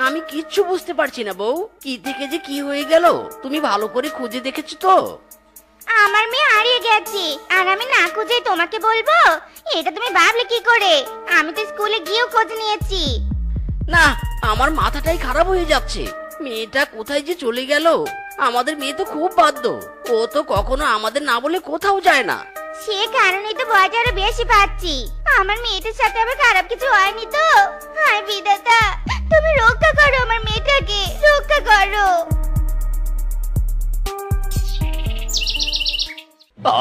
আমি কিচ্ছু বুঝতে পারছি না বউ, কি থেকে যে কি হয়ে গেল। তুমি ভালো করে খুঁজে দেখেছো তো? আমার মেয়ে হারিয়ে গেছে, আর আমি না খুঁজে তোমাকে বলবো? এটা তুমি ভাবলে কি করে? আমি তো স্কুলে গিয়েও খোঁজ নিয়েছি। না, আমার মাথাটাই খারাপ হয়ে যাচ্ছে। মেয়েটা কোথায় যে চলে গেল। আমাদের মেয়ে তো খুব বাধ্য, ও তো কখনো আমাদের না বলে কোথাও যায় না। সে কারণেই তো ভয়টা আরো বেশি পাচ্ছি। আমার মেয়েটার সাথে আবার খারাপ কিছু হয়নি তো? হায় বিধাতা, তুমি রক্ষা করো আমার মেয়েটাকে, রক্ষা করো।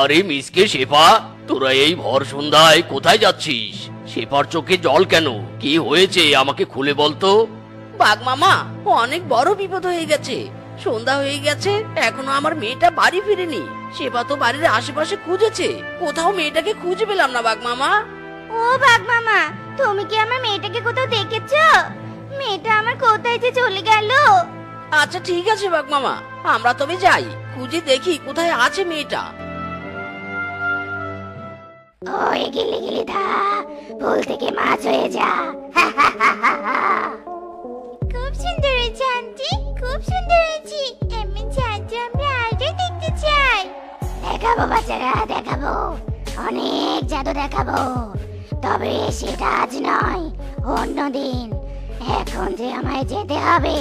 আরে মিসকে শেফা, তোরা এই ভর সন্ধ্যায় কোথায় যাচ্ছিস? শেফার চোখে জল কেন? কি হয়েছে আমাকে খুলে বলতো। বাঘ মামা, অনেক বড় বিপদ হয়ে গেছে। সন্ধ্যা হয়ে গেছে, এখনো আমার মেয়েটা বাড়ি ফিরেনি। সেবা তো বাড়ির আশেপাশে খুঁজেছে, কোথাও মেয়েটাকে খুঁজে পেলাম না বাঘ মামা। ও বাঘ মামা, তুমি কি আমার মেয়েটাকে কোথাও দেখেছো? মেয়েটা আমার কোথায় যে চলে গেল? আচ্ছা ঠিক আছে বাঘ মামা, আমরা তবে যাই, খুঁজে দেখি কোথায় আছে মেয়েটা। ওই গিলি গিলি ধা, ফুল থেকে মাছ হয়ে যা। খুব সুন্দর হয়েছে আন্টি, খুব সুন্দর হয়েছে। এমন জাদু আমরা আগে দেখতে চাই। দেখাবো বাচ্চারা, দেখাবো, অনেক জাদু দেখাবো। তবে সেটা আজ নয়, অন্যদিন। এখন যে আমায় যেতে হবে,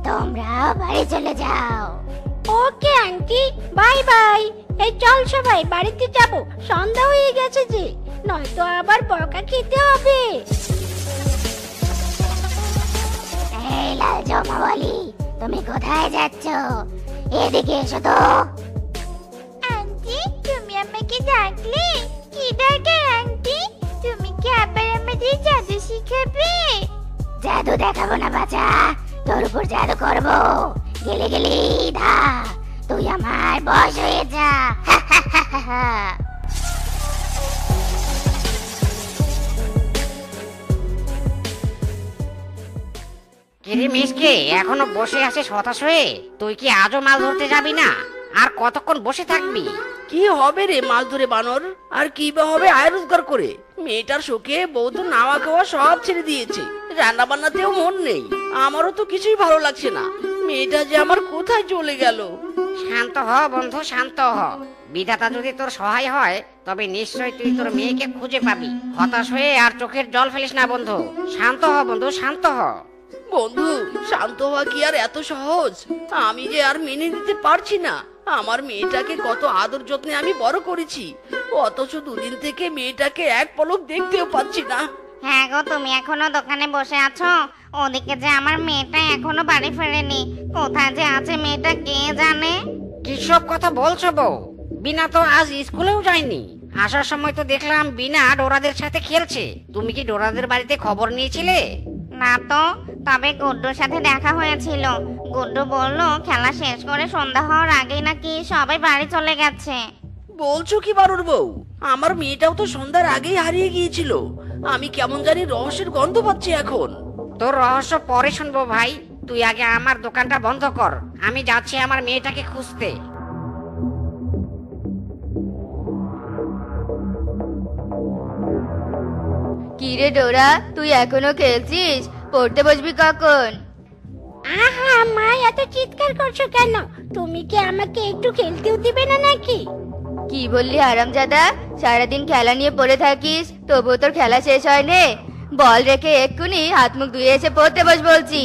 তোমরা বাড়ি চলে যাও। Okay aunty, bye bye. এই চল সবাই বাড়িতে যাব, সন্ধ্যা হয়ে গেছে যে, নয়তো আবার বকা খেতে হবে। এই লাল জমাওয়ালি, তুমি কোথায় যাচ্ছ? এদিকে এসো তো। আন্টি, তুমি আমাকে ডাকলে? কি দরকার আন্টি? তুমি কি আবার আমাদের জাদু শিখাবে? জাদু দেখাবো না বাচ্চা, তোর উপর জাদু করবো। গেলে গেলি ধা, তুই আমার বশ হয়ে যা। কিরে মিসকে, এখনো বসে আছিস হতাশ হয়ে? তুই কি আজও মাছ ধরতে যাবি না? আর কতক্ষণ বসে থাকবি? কি হবে রে মাছ ধরে বানর, আর কি বা হবে আয় রোজগার করে। মেয়েটার শোকে বউ তো নাওয়া খাওয়া সব ছেড়ে দিয়েছে, রান্না বান্নাতেও মন নেই। আমারও তো কিছুই ভালো লাগছে না। মেয়েটা যে আমার কোথায় চলে গেল। শান্ত হ বন্ধু, শান্ত হ। বিধাতা যদি তোর সহায় হয়, তবে নিশ্চয় তুই তোর মেয়েকে খুঁজে পাবি। হতাশ হয়ে আর চোখের জল ফেলিস না বন্ধু। শান্ত হ বন্ধু, শান্ত হ। বন্ধু, শান্ত হওয়া কি আর এত সহজ? আমি যে আর মেনে নিতে পারছি না। আমার মেয়েটাকে কত আদর যত্নে আমি বড় করেছি, অথচ দুদিন থেকে মেয়েটাকে এক পলক দেখতেও পাচ্ছি না। হ্যাঁ গো, তুমি এখনো দোকানে বসে আছো? ওদিকে যে আমার মেয়েটা এখনো বাড়ি ফেরেনি। কোথায় যে আছে মেয়েটা কে জানে। কি সব কথা বলছো বউ? বিনা তো আজ স্কুলেও যায়নি। আসার সময় তো দেখলাম বিনা ডোরাদের সাথে খেলছে। তুমি কি ডোরাদের বাড়িতে খবর নিয়েছিলে? না তো, তবে গুড্ডুর সাথে দেখা হয়েছিল। গুড্ডু বলল খেলা শেষ করে সন্ধ্যা হওয়ার আগেই নাকি সবাই বাড়ি চলে গেছে। বলছো কি বারুর বউ? আমার মেয়েটাও তো সন্ধ্যার আগেই হারিয়ে গিয়েছিল। আমি কেমন জানি রহস্যের গন্ধ পাচ্ছি এখন। তোর রহস্য পরে শুনবো ভাই, তুই আগে আমার দোকানটা বন্ধ কর। আমি যাচ্ছি আমার মেয়েটাকে খুঁজতে। কি রে ডোরা, তুই এখনো খেলছিস? পড়তে বসবি কখন? আহা মা, এত চিৎকার করছো কেন? তুমি কি আমাকে একটু খেলতেও দিবে না নাকি? কি বললি হারামজাদা? সারাদিন খেলা নিয়ে পড়ে থাকিস, তবুও তোর খেলা শেষ হয় নে? বল রেখে এক্ষুনি হাত মুখ ধুয়ে এসে পড়তে বস বলছি।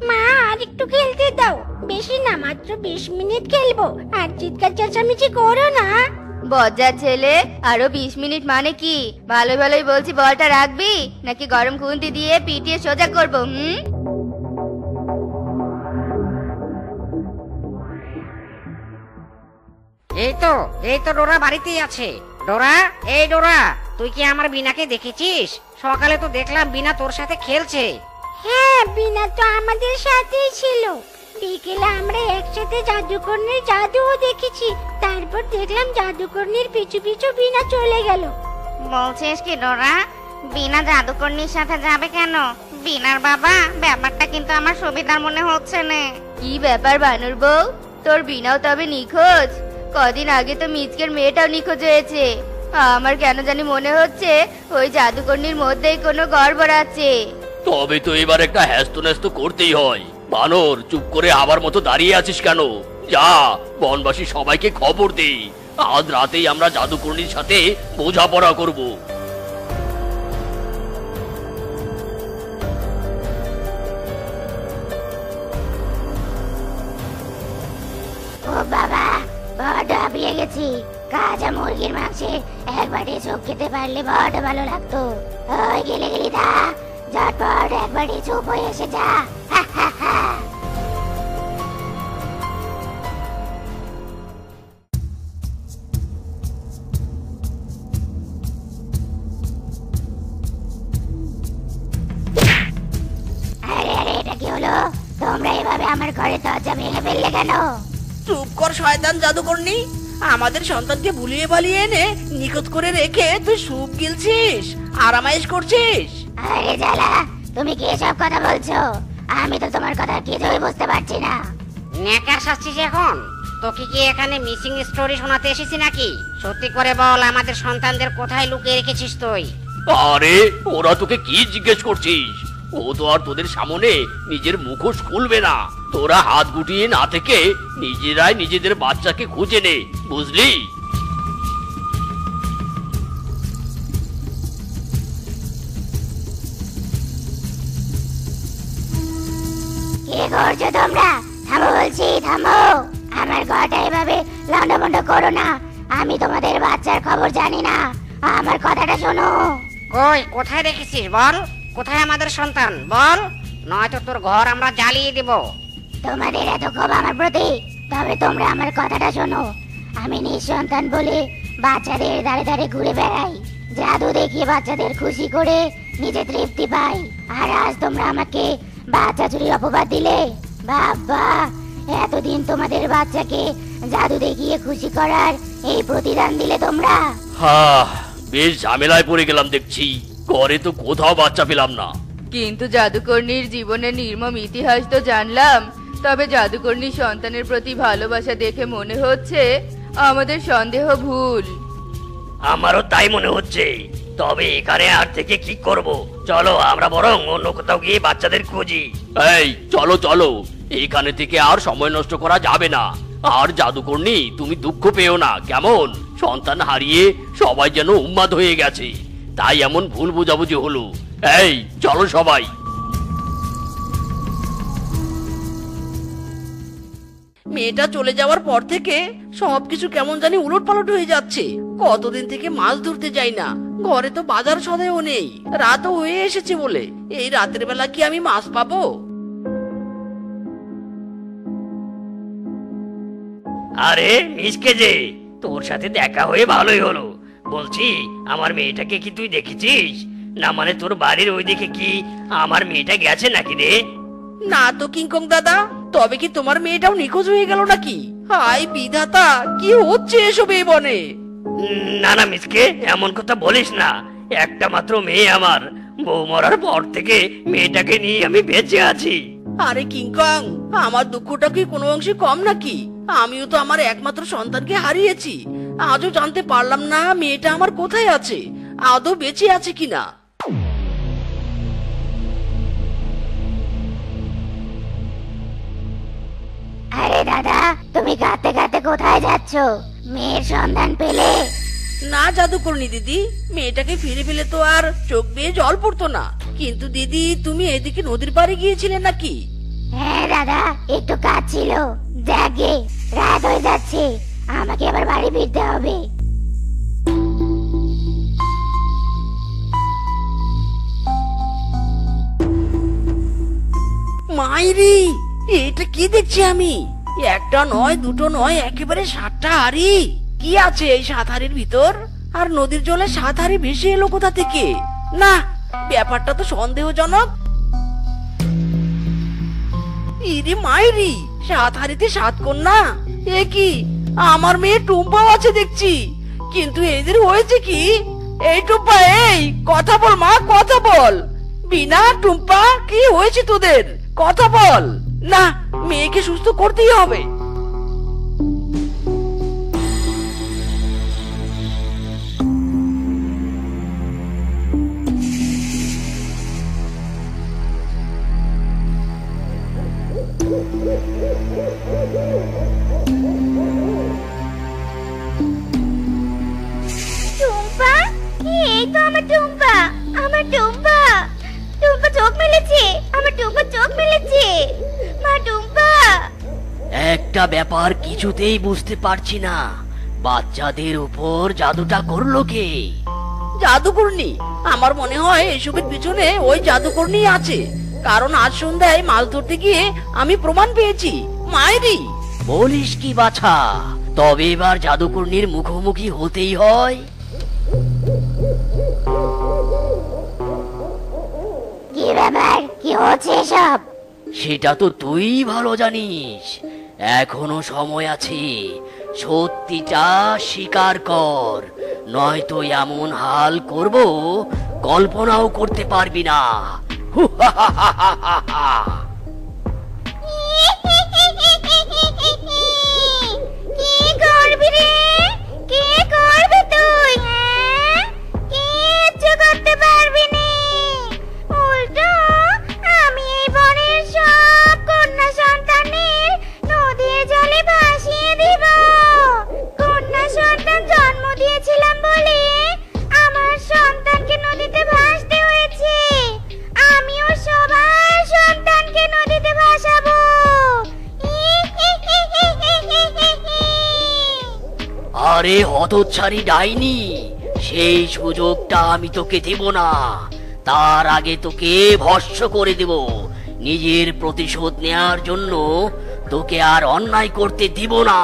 মা, আর একটু খেলতে দাও, বেশি না, মাত্র 20 মিনিট খেলবো। আর চিৎকার চেঁচামেচি করো না। বজ্জার ছেলে, আরো 20 মিনিট মানে কি? ভালো ভালোই বলছি, বলটা রাখবি নাকি গরম খুন্তি দিয়ে পিটিয়ে সোজা করবো? এই তো ডোরা বাড়িতেই আছে। ডোরা, এই ডোরা, তুই কি আমার বিনাকে দেখেছিস? সকালে তো দেখলাম বিনা তোর সাথে খেলছে। হ্যাঁ, বিনা তো আমাদের সাথেই ছিল। বিকেলে আমরা একসাথে জাদুকরনির জাদুও দেখেছি। তারপর দেখলাম জাদুকরনির পিছু পিছু বিনা চলে গেল। বলছিস কি ডোরা, বিনা জাদুকরনির সাথে যাবে কেন? বিনার বাবা, ব্যাপারটা কিন্তু আমার সুবিধার মনে হচ্ছে না। কি ব্যাপার বানর বউ, তোর বিনাও তবে নিখোঁজ? কদিন আগে তো মিচকের মেয়েটাও নিখোঁজ হয়েছে। আমার কেন জানি মনে হচ্ছে ওই জাদুকরনির মধ্যেই কোনো গড়বড় আছে। তবে তো এবার একটা হ্যাস্ত ন্যাস্ত করতেই হয়। বানর, চুপ করে আবার মতো দাঁড়িয়ে আছিস কেন? যা, বনবাসী সবাইকে খবর দে, আজ রাতেই আমরা জাদুকর্ণীর সাথে বোঝাপড়া করব। ও বাবা, বড্ড হাঁপিয়ে গেছি। কাঁচা মুরগির মাংসে এক বাটি চুপ খেতে পারলে বড্ড ভালো লাগতো। ওই গেলে গেলি দা, ঝটপট এক বাটি চুপ হয়ে এসে যা। হা হা হা। আরে আরে, এটা কি হলো? তোমরা এভাবে আমার ঘরের দরজা ভেঙে ফেললে কেন? চুপ কর শয়তান জাদুকর্ণী। আমাদের সন্তানকে ভুলিয়ে বালিয়ে এনে নিখোঁজ করে রেখে তুই সুপ গিলছিস, আরামাইশ করছিস। আরে জালা, তুমি কি এসব কথা বলছো? আমি তো তোমার কথা কিছুই বুঝতে পারছি না। নেকার শাস্তিস এখন? তোকে কি এখানে মিসিং স্টোরি শোনাতে এসেছি নাকি? সত্যি করে বল, আমাদের সন্তানদের কোথায় লুকিয়ে রেখেছিস তুই? আরে, ওরা তোকে কি জিজ্ঞেস করছিস? ও তো আর তোদের সামনে নিজের মুখোশ খুলবে না। তোরা হাত গুটিয়ে না থেকে নিজেরাই নিজেদের বাচ্চাকে খুঁজে নে, বুঝলি? কি করছো তোমরা? থামো বলছি, থামো। আমার ঘরটা এভাবে লন্ডভন্ড করো না। আমি তোমাদের বাচ্চার খবর জানি না। আমার কথাটা শোনো। কই, কোথায় রেখেছিস বল? কোথায় আমাদের সন্তান বল, নয়তো তোর ঘর আমরা জ্বালিয়ে দেব। তোমাদের এত ক্ষোভ আমার প্রতি? তবে তোমরা আমার কথাটা শোনো। আমি নিঃসন্তান বলে বাচ্চাদের দাঁড়ে দাঁড়ে ঘুরে বেড়াই, জাদু দেখিয়ে বাচ্চাদের খুশি করে নিজে তৃপ্তি পাই। আর আজ তোমরা আমাকে বাচ্চা চুরির অপবাদ দিলে। বাবা, এতদিন তোমাদের বাচ্চাকে জাদু দেখিয়ে খুশি করার এই প্রতিদান দিলে তোমরা। বেশ ঝামেলায় পড়ে গেলাম দেখছি। ঘরে তো কোথাও বাচ্চা পেলাম না। কিন্তু জাদুকর্ণীর জীবনের নির্মম ইতিহাস তো জানলাম। তবে জাদুকর্ণীর সন্তানের প্রতি ভালোবাসা দেখে মনে হচ্ছে আমাদের সন্দেহ ভুল। আমারও তাই মনে হচ্ছে। তবে এখানে আর থেকে কি করব? চলো আমরা বরং অন্য কোথাও গিয়ে বাচ্চাদের খুঁজি। এই চলো চলো, এখানে থেকে আর সময় নষ্ট করা যাবে না। আর জাদুকর্ণী, তুমি দুঃখ পেও না কেমন? সন্তান হারিয়ে সবাই যেন উন্মাদ হয়ে গেছে, তাই এমন ভুল বোঝাবুঝি হলো। এই চলো সবাই। মেয়েটা চলে যাওয়ার পর থেকে সবকিছু কেমন জানি উলটপালট হয়ে যাচ্ছে। কতদিন থেকে মাছ ধরতে যাই না, ঘরে তো বাজার সদাইও নেই। রাতও হয়ে এসেছে বলে এই রাতের বেলা কি আমি মাছ পাবো? আরে মিসকে যে, তোর সাথে দেখা হয়ে ভালোই হলো। বলছি, আমার মেয়েটাকে কি তুই দেখেছিস? না মানে তোর বাড়ির ওইদিকে কি আমার মেয়েটা গেছে নাকি রে? না তো কিংকং দাদা, তবে কি তোমার মেয়েটাও নিখোঁজ হয়ে গেল নাকি? হাই বিধাতা, কি হচ্ছে এসব এই বনে? না না মিসকে, এমন কথা বলিস না। একটা মাত্র মেয়ে আমার, বউ মরার পর থেকে মেয়েটাকে নিয়ে আমি বেঁচে আছি। আরে কিংকং, আমার দুঃখটা কি কোনো অংশে কম নাকি? আমিও তো আমার একমাত্র সন্তানকে হারিয়েছি। আজও জানতে পারলাম না মেয়েটা আমার কোথায় আছে, আদৌ বেঁচে আছে কিনা। আরে দাদা, তুমি কাঁদতে কাঁদতে কোথায় যাচ্ছ? মেয়ের সন্ধান পেলে? না জাদুকর্ণী দিদি, মেয়েটাকে ফিরে পেলে তো আর চোখ বেয়ে জল পড়তো না। কিন্তু দিদি, তুমি এদিকে নদীর পাড়ে গিয়েছিলে নাকি? হ্যাঁ দাদা, একটু কাজ ছিল। যাগে, রাত হয়ে যাচ্ছে, আমাকে আবার বাড়ি ফিরতে হবে। মাইরি, এটা কি দেখছি আমি? একটা নয়, দুটো নয়, একেবারে 7টা হাড়ি। কি আছে এই 7 হাড়ির ভিতর? আর নদীর জলে 7 হাড়ি ভেসে এলো কোথা থেকে? না, ব্যাপারটা তো সন্দেহজনক। ইরে মাইরি, 7 হাড়িতে 7 কন্যা। এ কি, আমার মেয়ে টুম্পাও আছে দেখছি। কিন্তু এদের হয়েছে কি? এই টুম্পা, এই কথা বল মা, কথা বল। বিনা, টুম্পা, কি হয়েছে তোদের? কথা বল না, মেয়েকে সুস্থ করতেই হবে। একটা ব্যাপার কিছুতেই বুঝতে পারছি না, বাচ্চাদের উপর জাদুটা করলো কে? জাদুকরনি, আমার মনে হয় এসবের পিছনে ওই জাদুকরনি আছে। কারণ আজ সন্ধ্যায় মাছ ধরতে গিয়ে আমি প্রমাণ পেয়েছি। মায়েরি, বলিস কি বাছা? তবে এবার জাদুকর্ণীর মুখোমুখি হতেই হয়। কি ব্যাপার, কি হচ্ছে এসব? সেটা তো তুই ভালো জানিস। এখনো সময় আছে, সত্যিটা স্বীকার কর, নয়তো এমন হাল করব কল্পনাও করতে পারবি না। কি করবি রে? কি করবি তুই? হ্যাঁ, কিচ্ছু করতে পারবি না। উল্টো আমি এই বনের সব কন্যা সন্তানের নদীর জলে ভাসিয়ে দিব। কন্যা সন্তান জন্ম দিয়েছিলাম বলে আমার সন্তানকে নদীতে ভাসতে হয়েছে। আমিও সবার সন্তানকে নদীতে ভাসাবো। আরে হতচ্ছাড়ি ডাইনি, সেই সুযোগটা আমি তোকে দেব না। তার আগে তোকে ভস্ম করে দেব। নিজের প্রতিশোধ নেয়ার জন্য তোকে আর অন্যায় করতে দিব না।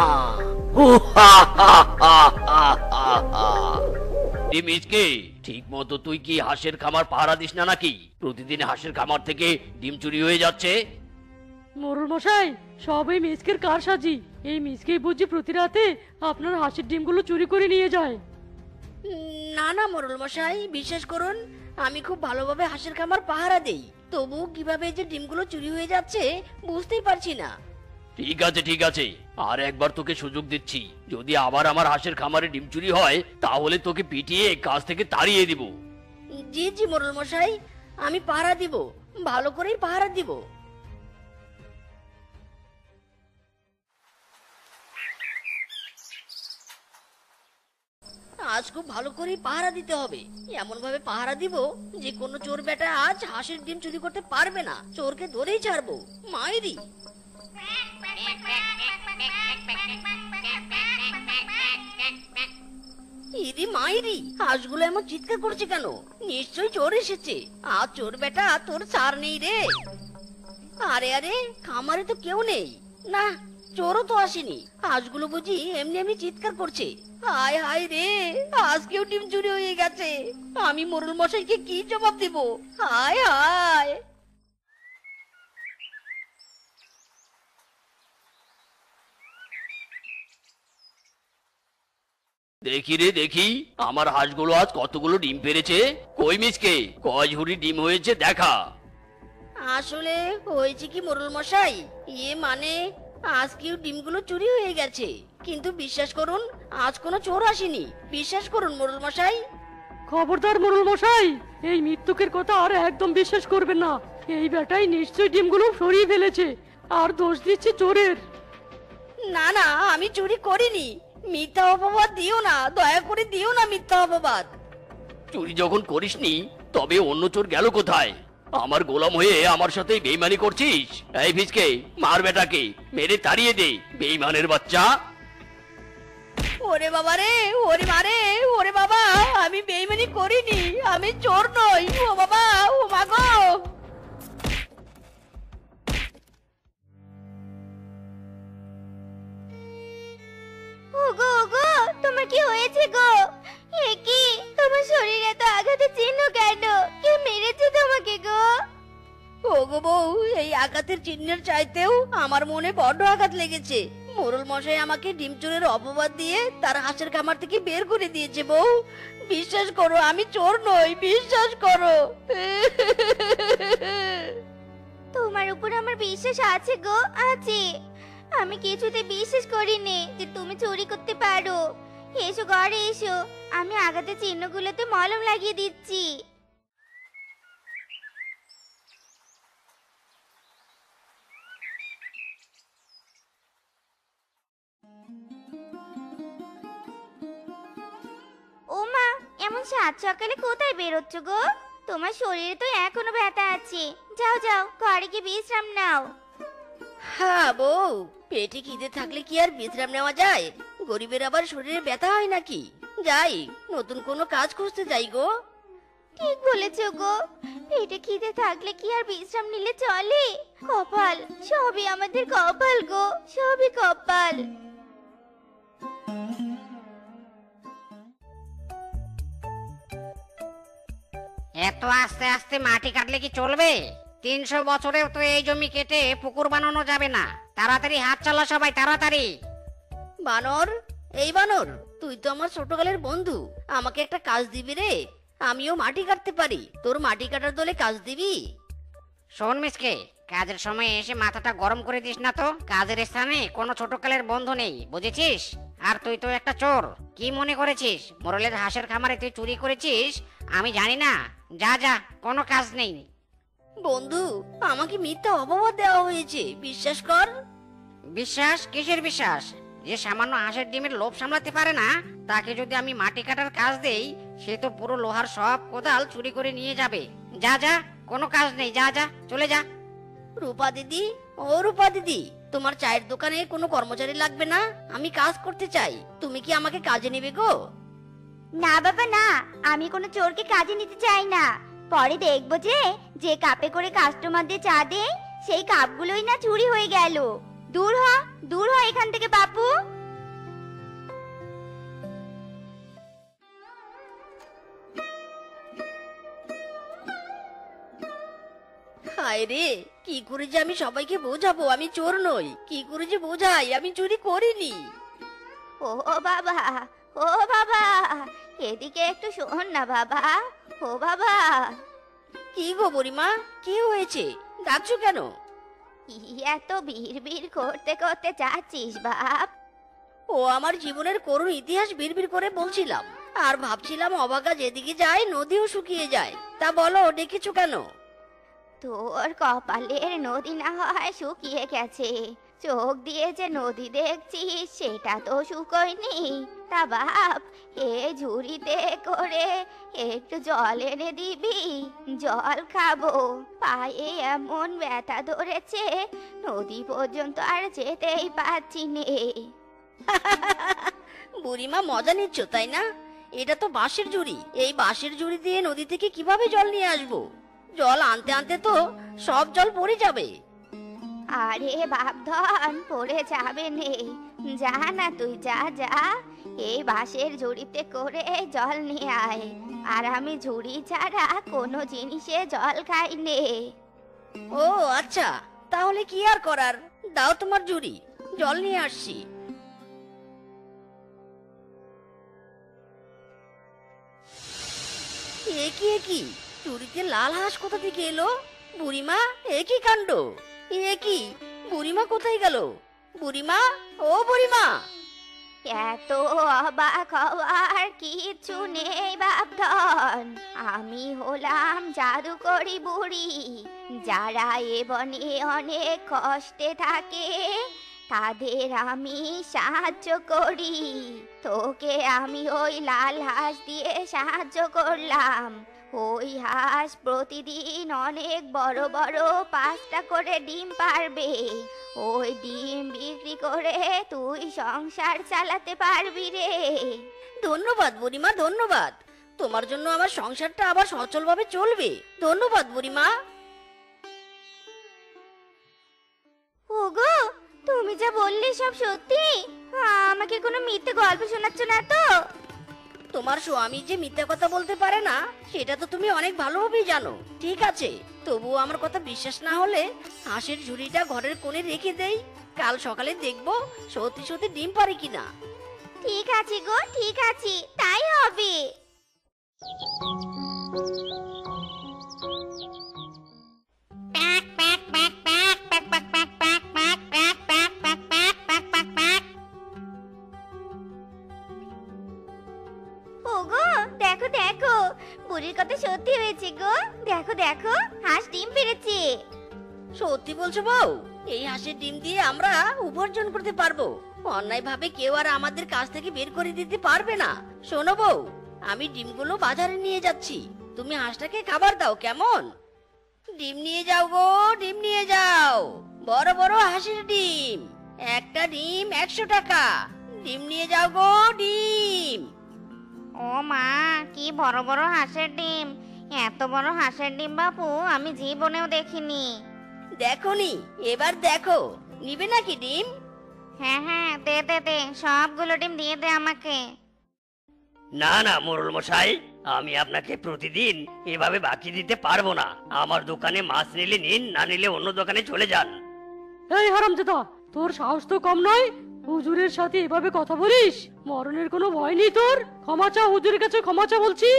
ঠিক মতো তুই কি হাঁসের খামার পাহারা দিস না নাকি? প্রতিদিন হাঁসের খামার থেকে ডিম চুরি হয়ে যাচ্ছে। মোরল মশাই, সবই মিসকের কারসাজি। এই মিসকেই বুঝি প্রতি রাতে আপনার হাঁসের ডিমগুলো চুরি করে নিয়ে যায়। না না মোরল মশাই, বিশ্বাস করুন, আমি খুব ভালোভাবে হাঁসের খামার পাহারা দেই। তবু কিভাবে যে ডিমগুলো চুরি হয়ে যাচ্ছে বুঝতেই পারছি না। ঠিক আছে ঠিক আছে, আর একবার তোকে সুযোগ দিচ্ছি। যদি আবার আমার হাঁসের খামারে ডিম চুরি হয় তাহলে তোকে পিটিয়ে কাজ থেকে তাড়িয়ে দিব। জি জি মোরল মশাই, আমি পাহারা দিব, ভালো করেই পাহারা দিব। আজ খুব ভালো করেই পাহারা দিতে হবে। এমন ভাবে পাহারা দিব যে কোনো চোর বেটা আজ হাঁসের ডিম চুরি করতে পারবে না। চোরকে ধরেই ছাড়বো। মায়েরি, ইদি মায়েরি, হাঁসগুলো এমন চিৎকার করছে কেন? নিশ্চয়ই চোর এসেছে। আজ চোর বেটা তোর ছাড় নেই রে। আরে আরে, খামারে তো কেউ নেই। না, চোরও তো আসেনি। হাঁসগুলো বুঝি এমনি এমনি চিৎকার করছে। হায় হায় রে, আজকেও ডিম চুরি হয়ে গেছে। আমি মোরল মশাইকে কি জবাব দেব? হায় হায়। দেখি রে দেখি, আমার হাঁসগুলো আজ কতগুলো ডিম পেরেছে। কই মিসকে, কয় ঝুড়ি ডিম হয়েছে দেখা। আসলে হয়েছে কি মোরল মশাই, মানে আজকেও ডিমগুলো চুরি হয়ে গেছে। কিন্তু বিশ্বাস করুন, আজ কোনো চোর আসেনি। বিশ্বাস করুন মোরল মশাই। খবরদার মোরল মশাই, এই মৃত্যুকের কথা আর একদম বিশ্বাস করবেন না। এই বেটাই নিশ্চয়ই ডিমগুলো সরিয়ে ফেলেছে, আর দোষ দিচ্ছে চোরের। না না, আমি চুরি করিনি। মিথ্যা অপবাদ দিও না, দয়া করে দিও না মিথ্যা অপবাদ। চুরি যখন করিসনি তবে অন্য চোর গেল কোথায়? আমার গোলাম হয়ে আমার সাথে বেইমানি করছিস? এই ফিসকে, মার বেটাকে, মেরে তাড়িয়ে দে বেইমানের বাচ্চা। ওরে বাবা রে, ওরে মারে, ওরে বাবা, আমি বেইমানি করিনি, আমি চোর নই। ও বাবা, ও মা গো। ওগো ওগো, তোমার কি হয়েছে গো? এ কি, তোমার শরীরে তো আঘাতের চিহ্ন কেন? কে মেরেছে তোমাকে গো? ওগো বউ, এই আঘাতের চিহ্নের চাইতেও আমার মনে বড্ড আঘাত লেগেছে। মোরল মশাই আমাকে ডিম চোরের অপবাদ দিয়ে তার হাঁসের খামার থেকে বের করে দিয়েছে। বউ, বিশ্বাস করো, আমি চোর নই, বিশ্বাস করো। তোমার উপর আমার বিশ্বাস আছে গো, আছে। আমি কিছুতে বিশ্বাস করিনি যে তুমি চুরি করতে পারো। এসো ঘরে এসো, আমি আঘাতের চিহ্নগুলোতে মলম লাগিয়ে দিচ্ছি। ওমা, এমন সাত সকালে কোথায় বেরোচ্ছ গো? তোমার শরীরে তো এখনো ব্যথা আছে। যাও যাও, ঘরে গিয়ে বিশ্রাম নাও। হ্যাঁ বউ, পেটে খিদে থাকলে কি আর বিশ্রাম নেওয়া যায়? গরিবের আবার শরীরে ব্যথা হয় নাকি? যাই, নতুন কোনো কাজ খুঁজতে যাই গো। ঠিক বলেছো গো, পেটে খিদে থাকলে কি আর বিশ্রাম নিলে চলে? কপাল, সবই আমাদের কপাল গো, সবই কপাল। এত আস্তে আস্তে মাটি কাটলে কি চলবে? 300 বছরেও তো এই জমি কেটে পুকুর বানানো যাবে না। তাড়াতাড়ি হাত চালা সবাই, তাড়াতাড়ি। বানর, এই বানর, তুই তো আমার ছোটকালের বন্ধু, আমাকে একটা কাজ দিবি রে? আমিও মাটি কাটতে পারি, তোর মাটি কাটার দলে কাজ দিবি? শোন মিসকে, কাজের সময় এসে মাথাটা গরম করে দিস না তো। কাজের স্থানে কোনো ছোটকালের বন্ধু নেই, বুঝেছিস? আর তুই তো একটা চোর। কি মনে করেছিস মোরলের হাঁসের খামারে তুই চুরি করেছিস? আমি জানি না। যা যা, কোনো কাজ নেই। বন্ধু, আমাকে মিথ্যা অপবাদ দেওয়া হয়েছে, বিশ্বাস কর। বিশ্বাস? কিসের বিশ্বাস? যে সামান্য হাঁসের ডিমের লোভ সামলাতে পারে না, তাকে যদি আমি মাটি কাটার কাজ দেই, সে তো পুরো লোহার সব কোদাল চুরি করে নিয়ে যাবে। যা যা, কোনো কাজ নেই, যা যা, চলে যা। রূপা দিদি, ও রূপা দিদি, তোমার চায়ের দোকানে কোনো কর্মচারী লাগবে না? আমি কাজ করতে চাই, তুমি কি আমাকে কাজে নেবে গো? না বাবা না, আমি কোনো চোরকে কাজে নিতে চাই না। পরে দেখবো যে যে কাপে করে কাস্টমারদের চা দেয়, সেই কাপগুলোই না চুরি হয়ে গেল। দূর হ, দূর হ এখান থেকে বাপু। হায় রে, কি করে যে আমি সবাইকে বোঝাবো আমি চোর নই? কি করে যে বোঝাই আমি চুরি করিনি? ও বাবা, ও বাবা, এদিকে একটু শোন না বাবা। ও বাবা, কি গো বুড়িমা, কি হয়েছে? ডাকছো কেন? কি এত ভিড় করতে করতে যাচ্ছিস বাপ? ও আমার জীবনের করুণ ইতিহাস বিড়বিড় করে বলছিলাম, আর ভাবছিলাম অবাগা যেদিকে যায় নদীও শুকিয়ে যায়। তা বলো, ডেকেছো কেন? তোর কপালের নদী না হয় শুকিয়ে গেছে, চোখ দিয়ে যে নদী দেখছিস সেটা তো শুকোয়নি। তা বাপ, এ ঝুড়িতে করে একটু জল এনে দিবি, জল খাবো। পায়ে এমন ব্যথা ধরেছে, নদী পর্যন্ত আর যেতেই পারছি নে। বুড়িমা মজা নিচ্ছ তাই না? এটা তো বাঁশের ঝুড়ি, এই বাঁশের ঝুড়ি দিয়ে নদী থেকে কিভাবে জল নিয়ে আসবো? জল আনতে আনতে তো সব জল পড়ে যাবে। আরে বাপধন, পড়ে যাবে নে, যা না তুই, যা যা, এই বাঁশের ঝুড়িতে করে জল নিয়ে আয়। আর আমি ঝুড়ি ছাড়া কোনো জিনিসে জল খাই নে। ও আচ্ছা, তাহলে কি আর করার, দাও তোমার ঝুড়ি, জল নিয়ে আসছি। এ কি চুরিতে লাল হাঁস কোথা থেকে এলো? বুড়িমা, এ কি কাণ্ড! এ কি, বুড়িমা কোথায় গেল? বুড়িমা, ও বুড়িমা! এত অবাক হওয়ার কিচ্ছু নেই বাপধন, আমি হলাম জাদুকরি বুড়ি। যারা এ বনে অনেক কষ্টে থাকে তাদের আমি সাহায্য করি। তোকে আমি ওই লাল হাঁস দিয়ে সাহায্য করলাম। ওই হাঁস প্রতিদিন অনেক বড় বড় 5টা করে ডিম পারবে। ওই ডিম বিক্রি করে তুই সংসার চালাতে পারবি রে। ধন্যবাদ বুড়িমা, ধন্যবাদ। তোমার জন্য আমার সংসারটা আবার সচলভাবে চলবে। ধন্যবাদ বুড়িমা। ওগো, তুমি যা বললে সব সত্যি? আমাকে কোনো মিথ্যে গল্প শোনাচ্ছ না তো? তোমার স্বামী যে মিথ্যা কথা বলতে পারে না সেটা তো তুমি অনেক ভালোভাবেই জানো। ঠিক আছে, তবুও আমার কথা বিশ্বাস না হলে হাঁসের ঝুড়িটা ঘরের কোণে রেখে দেই, কাল সকালে দেখবো সত্যি সত্যি ডিম পারে কিনা। ঠিক আছে গো, ঠিক আছে, তাই হবে। ওগো, দেখো দেখো, বুড়ির কথা সত্যি হয়েছে গো। দেখো দেখো, হাঁস ডিম পেড়েছে। সত্যি বলছো বউ? এই হাঁসের ডিম দিয়ে আমরা উপার্জন করতে পারবো, অন্যায় ভাবে কেউ আর আমাদের কাছ থেকে বের করে দিতে পারবে না। শোনো বউ, আমি ডিমগুলো বাজারে নিয়ে যাচ্ছি, তুমি হাঁসটাকে খাবার দাও কেমন? ডিম নিয়ে যাও গো, ডিম নিয়ে যাও। বড় বড় হাঁসের ডিম, একটা ডিম 100 টাকা। ডিম নিয়ে যাও গো, ডিম। ও মা, কি বড় বড় হাঁসের ডিম! এত বড় হাঁসের ডিম বাপু আমি জীবনেও দেখিনি। দেখোনি, এবার দেখো, নিবে নাকি ডিম? হ্যাঁ হ্যাঁ, দে দে দে, সবগুলো ডিম দিয়ে দে আমাকে। না না মোড়ল মশাই, আমি আপনাকে প্রতিদিন এভাবে বাকি দিতে পারবো না। আমার দোকানে মাছ নিলে নিন, না নিলে অন্য দোকানে চলে যান। এই হারামজাদা, তোর সাহস তো কম নয়। হুজুরের সাথে এভাবে কথা বলিস? মরণের কোনো ভয় নেই তোর? ক্ষমা চা, হুজুরের কাছে ক্ষমা চা বলছি।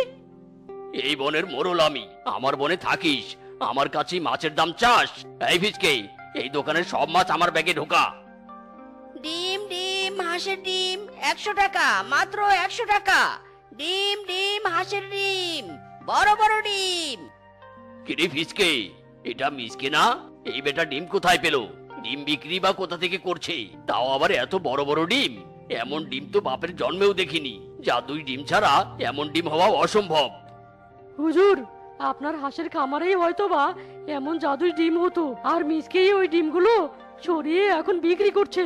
এই বনের মোড়ল আমি, আমার বনে থাকিস, আমার কাছে মাছের দাম চাস? এই ফিচকে, এই দোকানের সব মাছ আমার ব্যাগে ঢোকা। ডিম ডিম হাঁসের ডিম 100 টাকা, মাত্র 100 টাকা। ডিম ডিম হাঁসের ডিম, বড় বড় ডিম। কিরে ফিচকে, এটা মিসকে না? এই বেটা ডিম কোথায় পেলো? ডিম বিক্রি বা কোথা থেকে করছে, তাও আবার এত বড় বড় ডিম? এমন ডিম তো বাপের জন্মেও দেখিনি। জাদুই ডিম ছাড়া এমন ডিম হওয়া অসম্ভব। হুজুর, আপনার হাঁসের খামারেই হয়তো বা এমন জাদুই ডিম হতো, আর মিসকেই ওই ডিমগুলো সরিয়ে এখন বিক্রি করছে।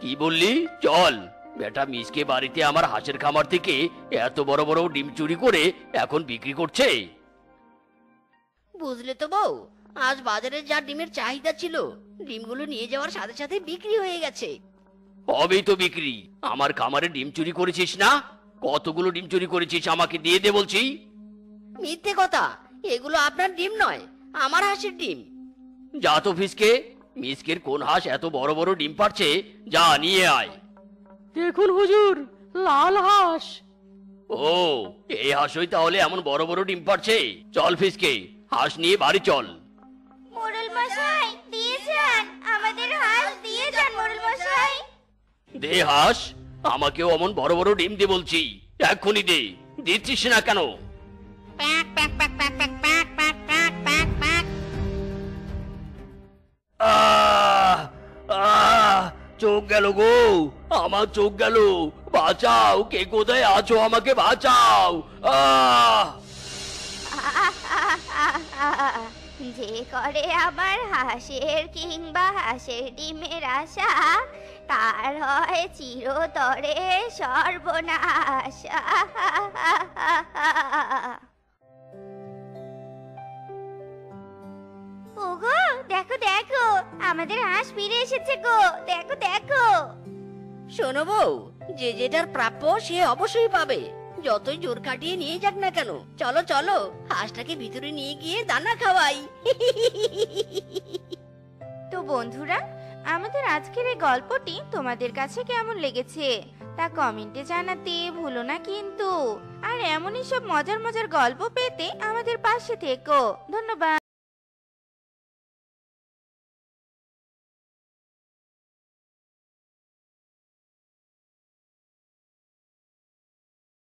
কি বললি? চল, বেটা মিসকে বাড়িতে আমার হাঁসের খামার থেকে এত বড় বড় ডিম চুরি করে এখন বিক্রি করছে। বুঝলে তো বউ, আজ বাজারে যা ডিমের চাহিদা ছিল, ডিমগুলো নিয়ে যাওয়ার সাথে সাথে বিক্রি হয়ে গেছে। হবেই তো বিক্রি। আমার খামারে ডিম চুরি করেছিস না? কতগুলো ডিম চুরি করেছিস আমাকে দিয়ে দে বলছি। মিথ্যে কথা, এগুলো আপনার ডিম নয়, আমার হাঁসের ডিম। যা তো ফিসকে, মিসকের কোন হাঁস এত বড় বড় ডিম পারছে, যা নিয়ে আয়। দেখুন হুজুর, লাল হাঁস। ও, এই হাঁসই তাহলে এমন বড় বড় ডিম পারছে। চল ফিসকে, হাঁস নিয়ে বাড়ি চল। মোড়ল মশাই, দিয়ে যান, আমাদের হাঁস দিয়ে যান মোড়ল মশাই। দে হাঁস, আমাকেও অমন বড় বড় ডিম দে বলছি, এক্ষুনি দে। দিচ্ছিস না কেন? প্যাক প্যাক প্যাক প্যাক প্যাক প্যাক প্যাক প্যাক প্যাক প্যাক। আহ আহ চোখ গেল গো, আমার চোখ গেল। বাঁচাও, কে কোথায় আছো, আমাকে বাঁচাও। আহ যে করে আমার হাঁসের কিংবা হাঁসের ডিমের আশা, তার হয় চিরতরে সর্বনাশ। ওগো, দেখো দেখো, আমাদের হাঁস ফিরে এসেছে গো, দেখো দেখো। শোনো বউ, যে যেটার প্রাপ্য সে অবশ্যই পাবে, যতই জোর কাটিয়ে নিয়ে যাক না কেন। চলো চলো, হাঁসটাকে ভিতরে নিয়ে গিয়ে দানা খাওয়াই। তো বন্ধুরা, আমাদের আজকের এই গল্পটি তোমাদের কাছে কেমন লেগেছে তা কমেন্টে জানাতে ভুলো না কিন্তু। আর এমনই সব মজার মজার গল্প পেতে আমাদের পাশে থেকো। ধন্যবাদ।